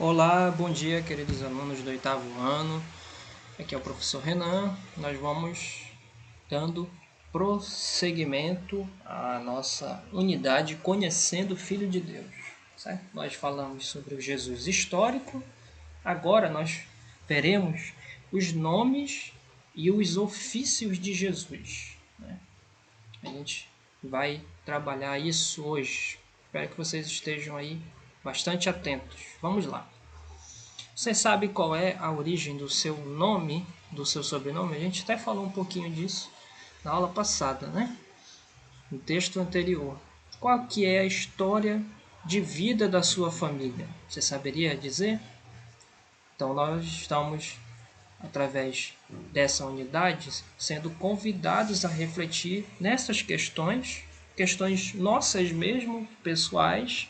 Olá, bom dia, queridos alunos do oitavo ano. Aqui é o professor Renan. Nós vamos dando prosseguimento à nossa unidade Conhecendo o Filho de Deus. Certo? Nós falamos sobre o Jesus histórico. Agora nós veremos os nomes e os ofícios de Jesus. A gente vai trabalhar isso hoje. Espero que vocês estejam aí bastante atentos. Vamos lá. Você sabe qual é a origem do seu nome, do seu sobrenome? A gente até falou um pouquinho disso na aula passada, né? No texto anterior. Qual que é a história de vida da sua família? Você saberia dizer? Então nós estamos, através dessa unidade, sendo convidados a refletir nessas questões nossas mesmo, pessoais,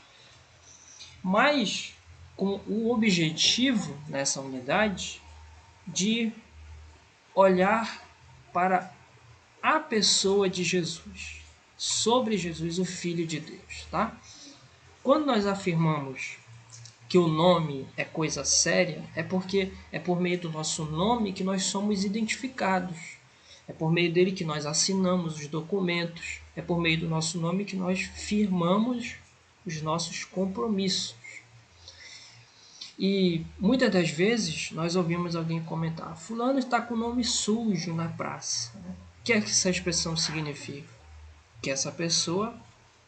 mas com o objetivo nessa unidade de olhar para a pessoa de Jesus, sobre Jesus, o Filho de Deus, tá? Quando nós afirmamos que o nome é coisa séria, é porque é por meio do nosso nome que nós somos identificados. É por meio dele que nós assinamos os documentos. É por meio do nosso nome que nós firmamos os nossos compromissos. E muitas das vezes nós ouvimos alguém comentar: fulano está com o nome sujo na praça. O que é que essa expressão significa? Que essa pessoa,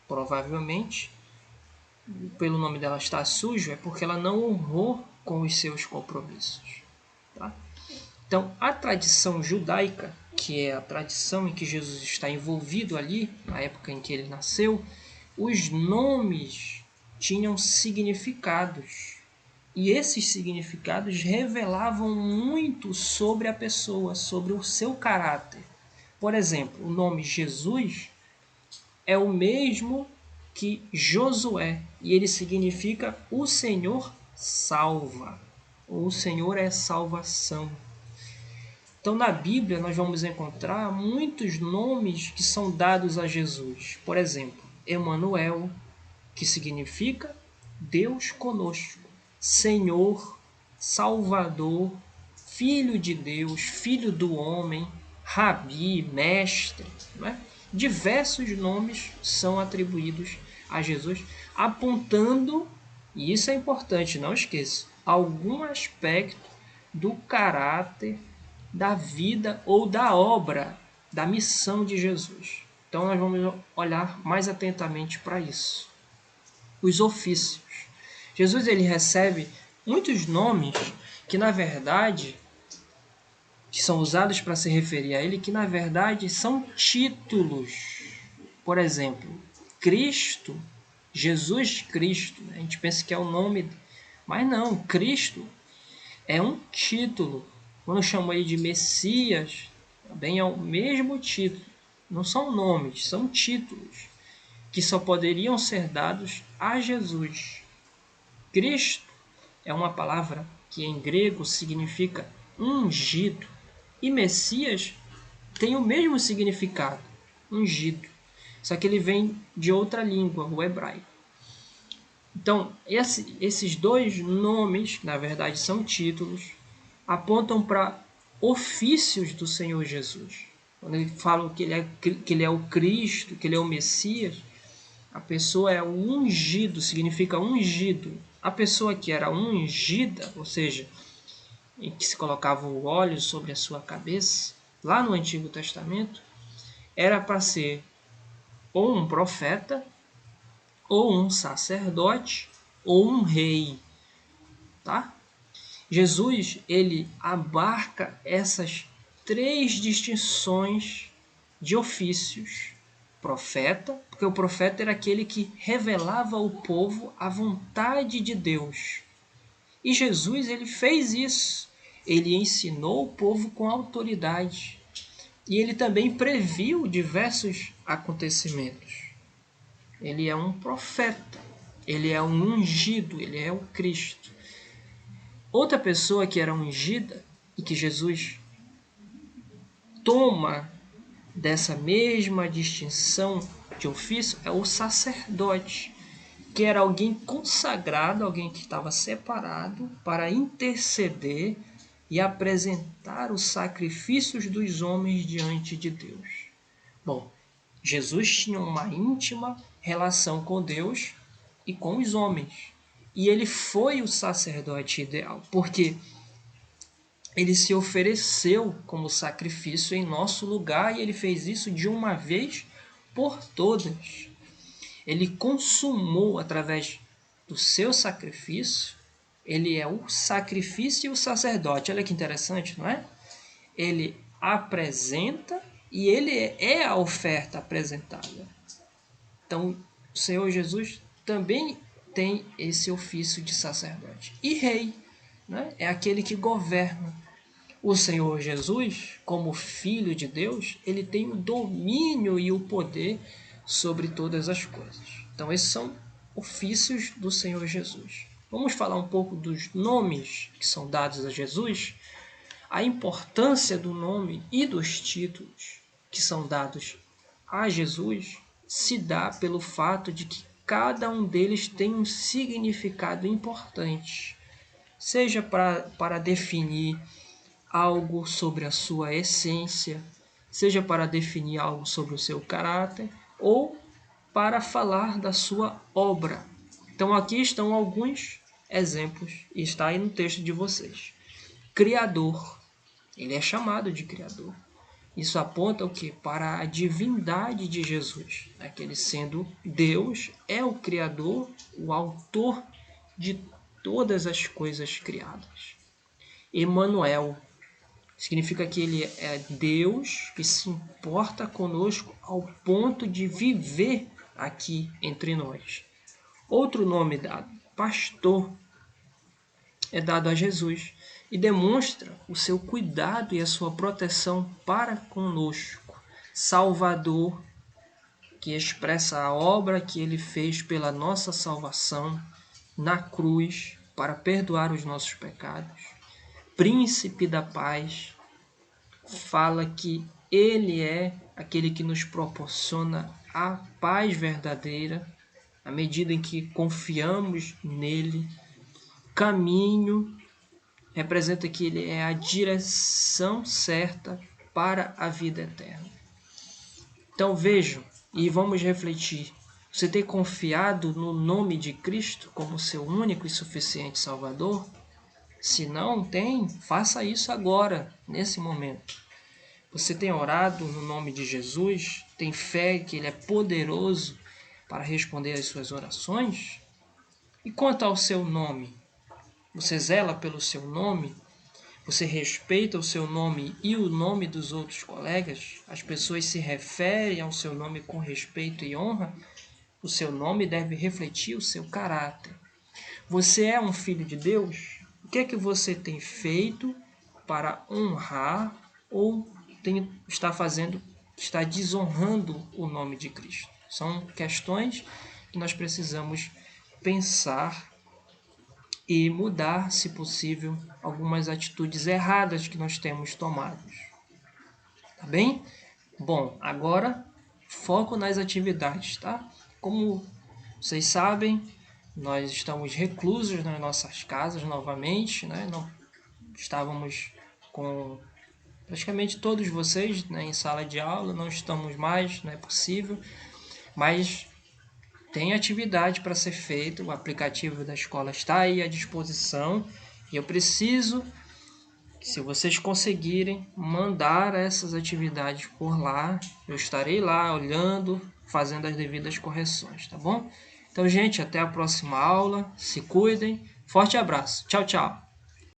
provavelmente, pelo nome dela estar sujo, é porque ela não honrou com os seus compromissos. Tá? Então, a tradição judaica, que é a tradição em que Jesus está envolvido ali, na época em que ele nasceu, os nomes tinham significados. E esses significados revelavam muito sobre a pessoa, sobre o seu caráter. Por exemplo, o nome Jesus é o mesmo que Josué, e ele significa o Senhor salva, ou o Senhor é salvação. Então, na Bíblia, nós vamos encontrar muitos nomes que são dados a Jesus. Por exemplo, Emanuel, que significa Deus conosco, Senhor, Salvador, Filho de Deus, Filho do homem, Rabi, Mestre. Né? Diversos nomes são atribuídos a Jesus, apontando, e isso é importante, não esqueça, algum aspecto do caráter, da vida ou da obra, da missão de Jesus. Então nós vamos olhar mais atentamente para isso. Os ofícios. Jesus ele recebe muitos nomes que na verdade que são usados para se referir a ele, que na verdade são títulos. Por exemplo, Cristo, Jesus Cristo, a gente pensa que é o nome, mas não, Cristo é um título. Quando chamam ele de Messias, também é o mesmo título. Não são nomes, são títulos que só poderiam ser dados a Jesus. Cristo é uma palavra que em grego significa ungido, e Messias tem o mesmo significado, ungido, só que ele vem de outra língua, o hebraico. Então, esses dois nomes, que na verdade são títulos, apontam para ofícios do Senhor Jesus. Quando ele fala que ele é o Cristo, que ele é o Messias, a pessoa é o ungido, significa ungido. A pessoa que era ungida, ou seja, em que se colocava o óleo sobre a sua cabeça, lá no Antigo Testamento, era para ser ou um profeta, ou um sacerdote, ou um rei, tá? Jesus, ele abarca essas três distinções de ofícios. Profeta, porque o profeta era aquele que revelava ao povo a vontade de Deus. E Jesus, ele fez isso. Ele ensinou o povo com autoridade. E ele também previu diversos acontecimentos. Ele é um profeta. Ele é um ungido, ele é o Cristo. Outra pessoa que era ungida e que Jesus toma dessa mesma distinção de ofício é o sacerdote, que era alguém consagrado, alguém que estava separado para interceder e apresentar os sacrifícios dos homens diante de Deus. Bom, Jesus tinha uma íntima relação com Deus e com os homens. E ele foi o sacerdote ideal, porque ele se ofereceu como sacrifício em nosso lugar e ele fez isso de uma vez por todas. Ele consumou através do seu sacrifício, ele é o sacrifício e o sacerdote. Olha que interessante, não é? Ele apresenta e ele é a oferta apresentada. Então, o Senhor Jesus também tem esse ofício de sacerdote. E rei, né? É aquele que governa. O Senhor Jesus, como Filho de Deus, ele tem o domínio e o poder sobre todas as coisas. Então, esses são ofícios do Senhor Jesus. Vamos falar um pouco dos nomes que são dados a Jesus? A importância do nome e dos títulos que são dados a Jesus se dá pelo fato de que cada um deles tem um significado importante, seja para definir algo sobre a sua essência, seja para definir algo sobre o seu caráter ou para falar da sua obra. Então aqui estão alguns exemplos e está aí no texto de vocês. Criador, ele é chamado de Criador. Isso aponta o que? Para a divindade de Jesus, né? Que ele sendo Deus é o Criador, o autor de todas as coisas criadas. Emanuel significa que ele é Deus que se importa conosco ao ponto de viver aqui entre nós. Outro nome dado, pastor, é dado a Jesus e demonstra o seu cuidado e a sua proteção para conosco. Salvador, que expressa a obra que ele fez pela nossa salvação na cruz para perdoar os nossos pecados. Príncipe da paz, fala que ele é aquele que nos proporciona a paz verdadeira à medida em que confiamos nele. Caminho representa que ele é a direção certa para a vida eterna. Então vejam e vamos refletir. Você tem confiado no nome de Cristo como seu único e suficiente Salvador? Se não tem, faça isso agora, nesse momento. Você tem orado no nome de Jesus? Tem fé que ele é poderoso para responder às suas orações? E quanto ao seu nome? Você zela pelo seu nome? Você respeita o seu nome e o nome dos outros colegas? As pessoas se referem ao seu nome com respeito e honra? O seu nome deve refletir o seu caráter. Você é um filho de Deus? O que é que você tem feito para honrar ou está desonrando o nome de Cristo? São questões que nós precisamos pensar e mudar, se possível, algumas atitudes erradas que nós temos tomado. Tá bem? Bom, agora foco nas atividades, tá? Como vocês sabem, nós estamos reclusos nas nossas casas novamente, né? Não estávamos com praticamente todos vocês, né, em sala de aula, não estamos mais, não é possível, mas tem atividade para ser feita, o aplicativo da escola está aí à disposição e eu preciso, se vocês conseguirem, mandar essas atividades por lá, eu estarei lá olhando, fazendo as devidas correções, tá bom? Então, gente, até a próxima aula, se cuidem, forte abraço, tchau, tchau!